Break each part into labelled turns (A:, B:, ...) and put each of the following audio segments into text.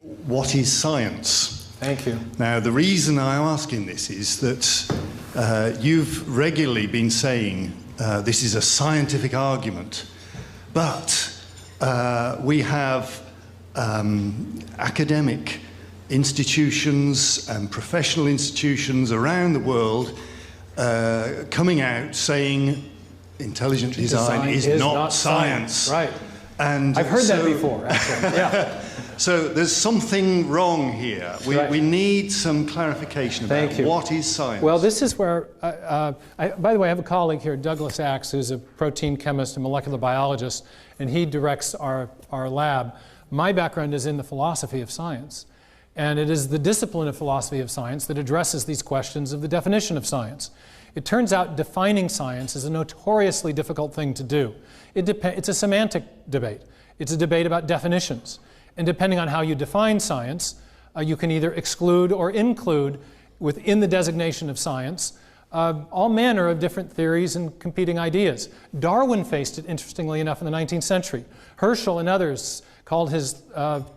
A: What is science?
B: Thank you.
A: Now, the reason I'm asking this is that you've regularly been saying this is a scientific argument, but we have academic institutions and professional institutions around the world coming out saying intelligent design is not science.
B: Right.
A: And
B: I've heard that before, actually. Yeah.
A: So there's something wrong here. We need some clarification about what is science.
B: Well, this is where, by the way, I have a colleague here, Douglas Axe, who's a protein chemist and molecular biologist, and he directs our lab. My background is in the philosophy of science, and it is the discipline of philosophy of science that addresses these questions of the definition of science. It turns out defining science is a notoriously difficult thing to do. It's a semantic debate. It's a debate about definitions. And depending on how you define science, you can either exclude or include within the designation of science all manner of different theories and competing ideas. Darwin faced it, interestingly enough, in the 19th century. Herschel and others called his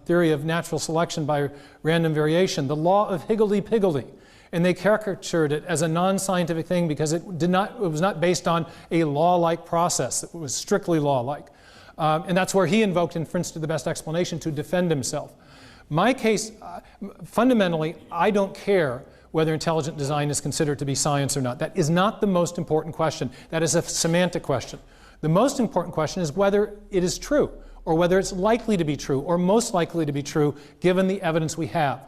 B: theory of natural selection by random variation the law of higgledy-piggledy. And they caricatured it as a non-scientific thing because it was not based on a law-like process. It was strictly law-like. And that's where he invoked inference to the best explanation to defend himself. My case, fundamentally, I don't care whether intelligent design is considered to be science or not. That is not the most important question. That is a semantic question. The most important question is whether it is true, or whether it's likely to be true, or most likely to be true, given the evidence we have.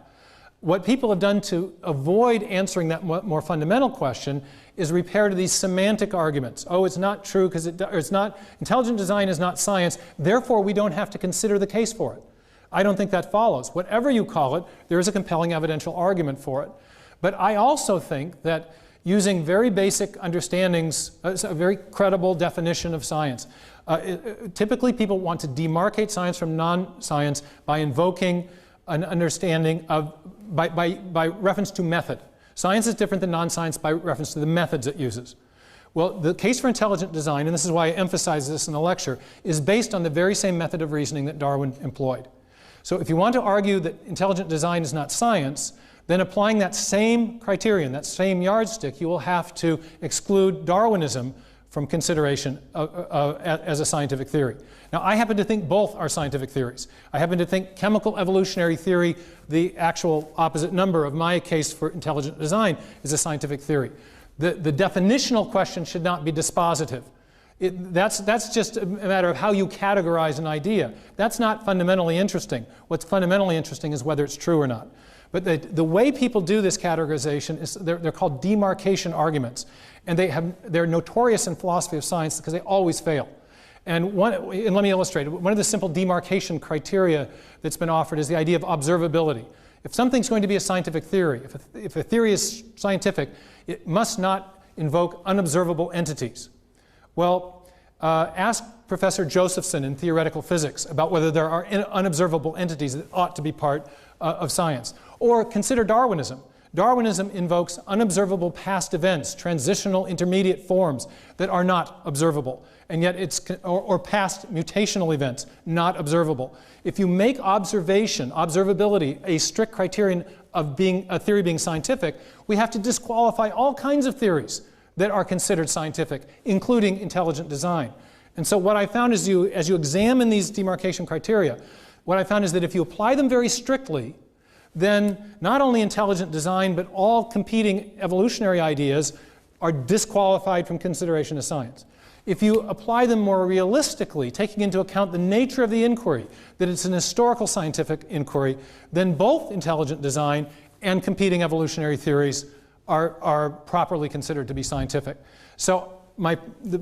B: What people have done to avoid answering that more fundamental question is repair to these semantic arguments. Oh, it's not true because intelligent design is not science, therefore we don't have to consider the case for it. I don't think that follows. Whatever you call it, there is a compelling evidential argument for it. But I also think that using very basic understandings, a very credible definition of science. Typically people want to demarcate science from non-science by invoking an understanding of, by reference to method. Science is different than non-science by reference to the methods it uses. Well, the case for intelligent design, and this is why I emphasize this in the lecture, is based on the very same method of reasoning that Darwin employed. So if you want to argue that intelligent design is not science, then applying that same criterion, that same yardstick, you will have to exclude Darwinism from consideration as a scientific theory. Now, I happen to think both are scientific theories. I happen to think chemical evolutionary theory, the actual opposite number of my case for intelligent design, is a scientific theory. The definitional question should not be dispositive. That's just a matter of how you categorize an idea. That's not fundamentally interesting. What's fundamentally interesting is whether it's true or not. But the way people do this categorization is they're called demarcation arguments. And they're notorious in philosophy of science because they always fail. And let me illustrate. One of the simple demarcation criteria that's been offered is the idea of observability. If something's going to be a scientific theory, if a theory is scientific, it must not invoke unobservable entities. Well, ask Professor Josephson in theoretical physics about whether there are unobservable entities that ought to be part of science. Or consider Darwinism. Darwinism invokes unobservable past events, transitional intermediate forms that are not observable, and yet or past mutational events, not observable. If you make observability, a strict criterion of a theory being scientific, we have to disqualify all kinds of theories that are considered scientific, including intelligent design. And so what I found is as you examine these demarcation criteria, what I found is that if you apply them very strictly, then not only intelligent design, but all competing evolutionary ideas are disqualified from consideration as science. If you apply them more realistically, taking into account the nature of the inquiry, that it's an historical scientific inquiry, then both intelligent design and competing evolutionary theories are properly considered to be scientific. So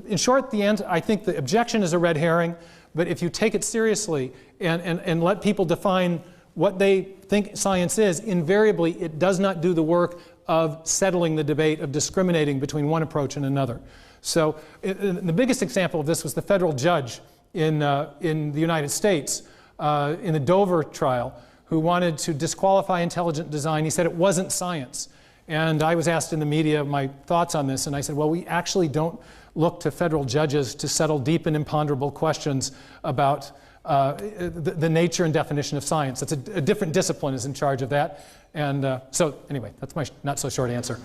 B: in short, I think the objection is a red herring, but if you take it seriously and let people define what they think science is, invariably it does not do the work of settling the debate, of discriminating between one approach and another. So the biggest example of this was the federal judge in the United States in the Dover trial who wanted to disqualify intelligent design. He said it wasn't science. And I was asked in the media my thoughts on this, and I said, well, we actually don't look to federal judges to settle deep and imponderable questions about the nature and definition of science. It's a different discipline is in charge of that. And so anyway, that's my not so short answer.